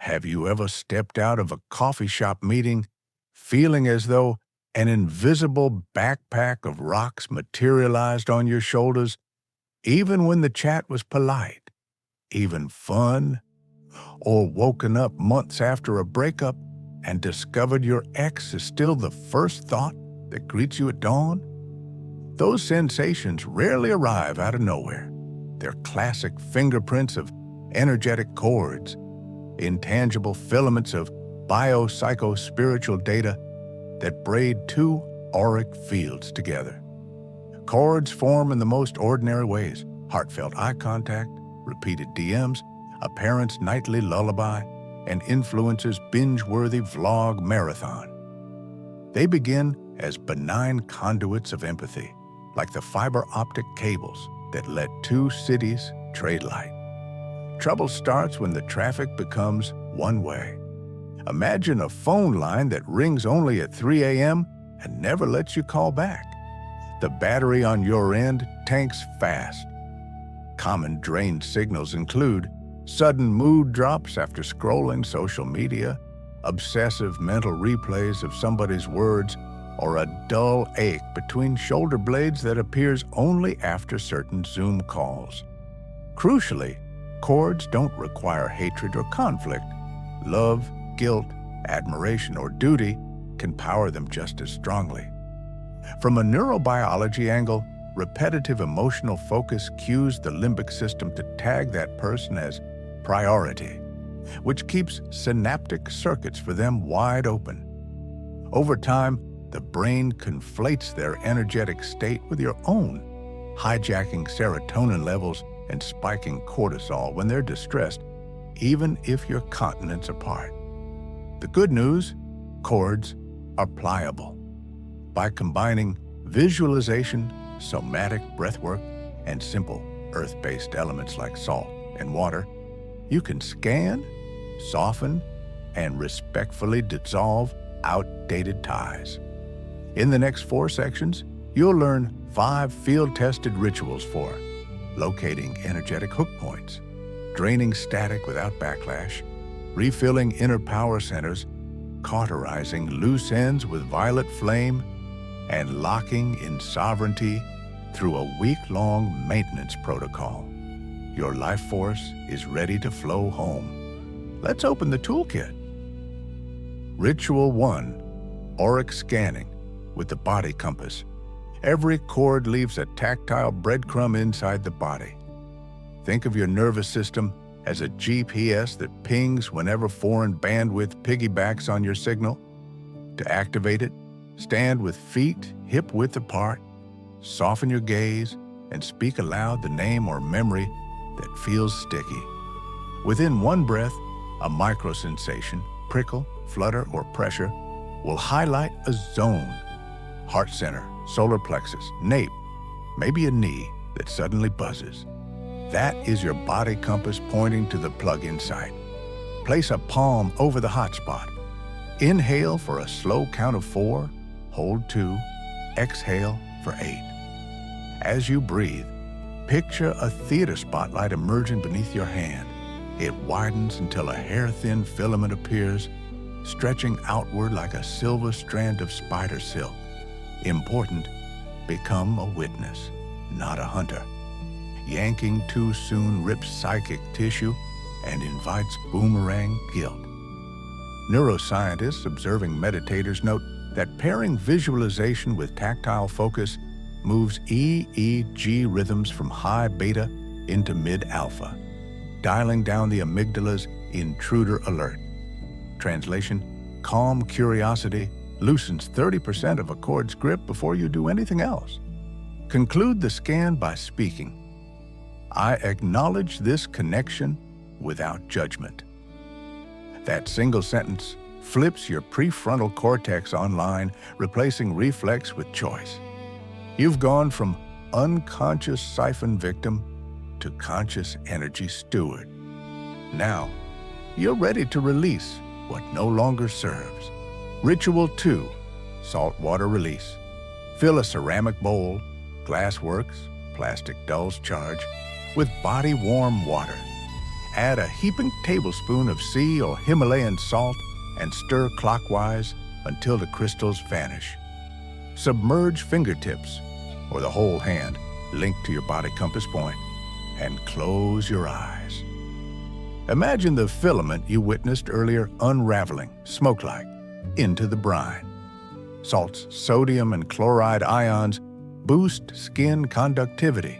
Have you ever stepped out of a coffee shop meeting feeling as though an invisible backpack of rocks materialized on your shoulders, even when the chat was polite, even fun? Or woken up months after a breakup and discovered your ex is still the first thought that greets you at dawn? Those sensations rarely arrive out of nowhere. They're classic fingerprints of energetic chords, intangible filaments of biopsycho-spiritual data that braid two auric fields together. Chords form in the most ordinary ways: heartfelt eye contact, repeated DMs, a parent's nightly lullaby, and influencer's binge-worthy vlog marathon. They begin as benign conduits of empathy, like the fiber optic cables that let two cities trade light. Trouble starts when the traffic becomes one-way. Imagine a phone line that rings only at 3 a.m. and never lets you call back. The battery on your end tanks fast. Common drained signals include sudden mood drops after scrolling social media, obsessive mental replays of somebody's words, or a dull ache between shoulder blades that appears only after certain Zoom calls. Crucially, chords don't require hatred or conflict. Love, guilt, admiration, or duty can power them just as strongly. From a neurobiology angle, repetitive emotional focus cues the limbic system to tag that person as priority, which keeps synaptic circuits for them wide open. Over time, the brain conflates their energetic state with your own, hijacking serotonin levels and spiking cortisol when they're distressed, even if you're continents apart. The good news: chords are pliable. By combining visualization, somatic breathwork, and simple earth-based elements like salt and water, you can scan, soften, and respectfully dissolve outdated ties. In the next 4 sections, you'll learn 5 field-tested rituals for locating energetic hook points, draining static without backlash, refilling inner power centers, cauterizing loose ends with violet flame, and locking in sovereignty through a week-long maintenance protocol. Your life force is ready to flow home. Let's open the toolkit. Ritual 1. Auric scanning with the body compass. Every chord leaves a tactile breadcrumb inside the body. Think of your nervous system as a GPS that pings whenever foreign bandwidth piggybacks on your signal. To activate it, stand with feet hip-width apart, soften your gaze, and speak aloud the name or memory that feels sticky. Within one breath, a microsensation, prickle, flutter, or pressure will highlight a zone: heart center, solar-plexus, nape, maybe a knee that suddenly buzzes. That is your body compass pointing to the plug-in site. Place a palm over the hot spot. Inhale for a slow count of 4, hold 2, exhale for 8. As you breathe, picture a theater spotlight emerging beneath your hand. It widens until a hair-thin filament appears, stretching outward like a silver strand of spider silk. Important: become a witness, not a hunter. Yanking too soon rips psychic tissue and invites boomerang guilt. Neuroscientists observing meditators note that pairing visualization with tactile focus moves EEG rhythms from high beta into mid-alpha, dialing down the amygdala's intruder alert. Translation: calm curiosity loosens 30% of a chord's grip before you do anything else. Conclude the scan by speaking. I acknowledge this connection without judgment. That single sentence flips your prefrontal cortex online, replacing reflex with choice. You've gone from unconscious siphon victim to conscious energy steward. Now, you're ready to release what no longer serves. Ritual 2. Saltwater release. Fill a ceramic bowl, glass works, plastic dulls charge, with body-warm water. Add a heaping tablespoon of sea or Himalayan salt and stir clockwise until the crystals vanish. Submerge fingertips, or the whole hand, linked to your body compass point, and close your eyes. Imagine the filament you witnessed earlier unraveling, smoke-like, into the brine. Salt's sodium and chloride ions boost skin conductivity,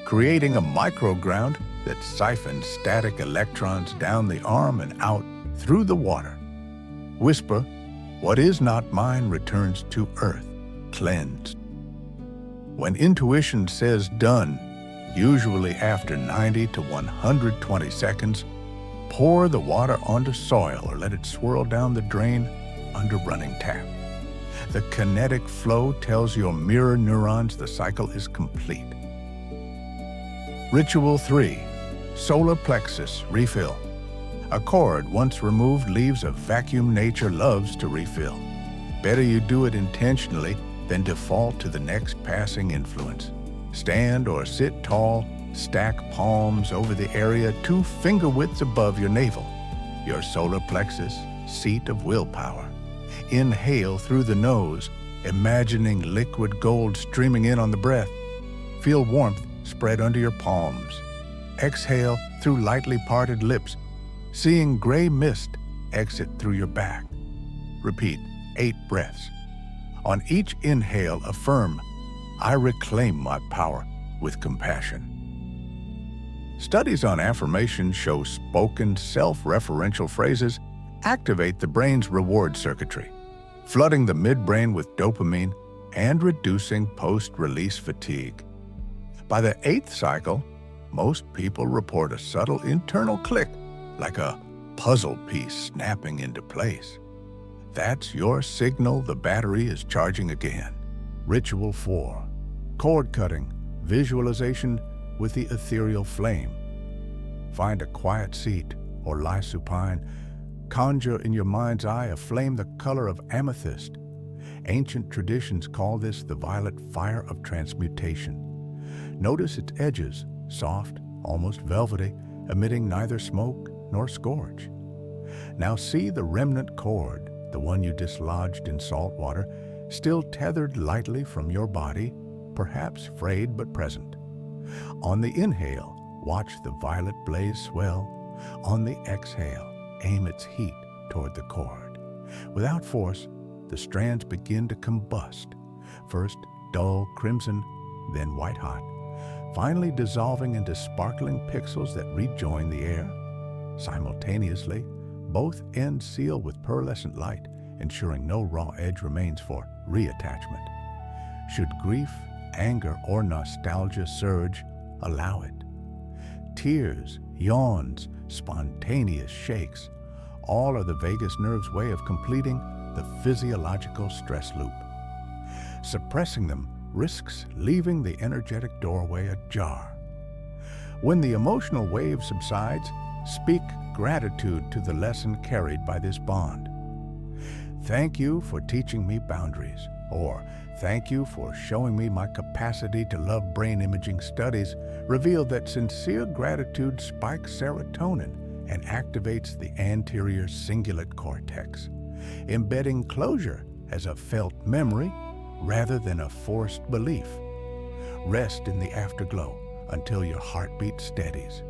creating a microground that siphons static electrons down the arm and out through the water. Whisper, "What is not mine returns to earth, cleansed." When intuition says done, usually after 90 to 120 seconds, pour the water onto soil or let it swirl down the drain under running tap. The kinetic flow tells your mirror neurons the cycle is complete. Ritual 3. Solar-plexus refill. A cord once removed leaves a vacuum nature loves to refill. Better you do it intentionally than default to the next passing influence. Stand or sit tall, stack palms over the area 2 finger widths above your navel, your solar plexus, seat of willpower. Inhale through the nose, imagining liquid gold streaming in on the breath. Feel warmth spread under your palms. Exhale through lightly parted lips, seeing gray mist exit through your back. Repeat 8 breaths. On each inhale, affirm, "I reclaim my power with compassion." Studies on affirmation show spoken self-referential phrases activate the brain's reward circuitry, flooding the midbrain with dopamine and reducing post-release fatigue. By the 8th cycle, most people report a subtle internal click, like a puzzle piece snapping into place. That's your signal the battery is charging again. Ritual 4. Cord cutting, visualization with the ethereal flame. Find a quiet seat or lie supine. Conjure in your mind's eye a flame the color of amethyst. Ancient traditions call this the violet fire of transmutation. Notice its edges, soft, almost velvety, emitting neither smoke nor scorch. Now see the remnant cord, the one you dislodged in salt water, still tethered lightly from your body, perhaps frayed but present. On the inhale, watch the violet blaze swell. On the exhale, aim its heat toward the cord. Without force, the strands begin to combust, first dull crimson, then white-hot, finally dissolving into sparkling pixels that rejoin the air. Simultaneously, both ends seal with pearlescent light, ensuring no raw edge remains for reattachment. Should grief, anger, or nostalgia surge, allow it. Tears, yawns, spontaneous shakes, all are the vagus nerve's way of completing the physiological stress loop. Suppressing them risks leaving the energetic doorway ajar. When the emotional wave subsides, speak gratitude to the lesson carried by this bond. "Thank you for teaching me boundaries," or "Thank you for showing me my capacity to love." Brain imaging studies reveal that sincere gratitude spikes serotonin and activates the anterior cingulate cortex, embedding closure as a felt memory rather than a forced belief. Rest in the afterglow until your heartbeat steadies.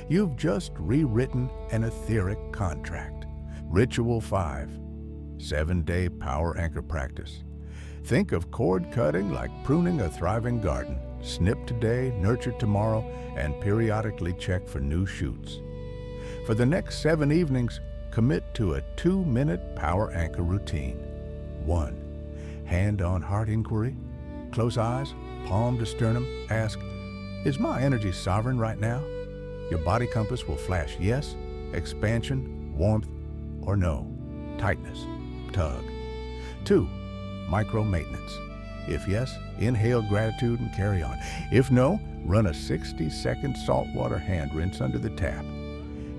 You've just rewritten an etheric contract. Ritual 5. 7-day power anchor practice. Think of cord cutting like pruning a thriving garden. Snip today, nurture tomorrow, and periodically check for new shoots. For the next 7 evenings, commit to a 2-minute power anchor routine. 1. Hand on heart inquiry. Close eyes, palm to sternum. Ask, "Is my energy sovereign right now?" Your body compass will flash yes, expansion, warmth, or no, tightness, tug. 2. Micro maintenance. If yes, inhale gratitude and carry on. If no, run a 60-second saltwater hand rinse under the tap.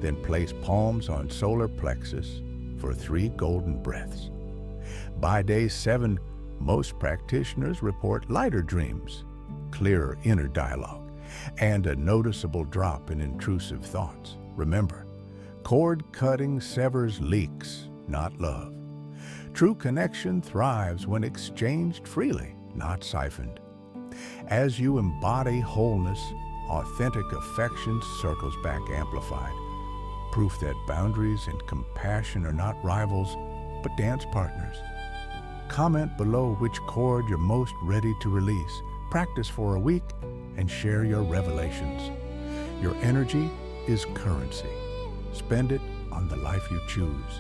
Then place palms on solar plexus for 3 golden breaths. By day 7, most practitioners report lighter dreams, clearer inner dialogue, and a noticeable drop in intrusive thoughts. Remember, cord cutting severs leaks, not love. True connection thrives when exchanged freely, not siphoned. As you embody wholeness, authentic affection circles back amplified. Proof that boundaries and compassion are not rivals, but dance partners. Comment below which cord you're most ready to release. Practice for a week and share your revelations. Your energy is currency. Spend it on the life you choose.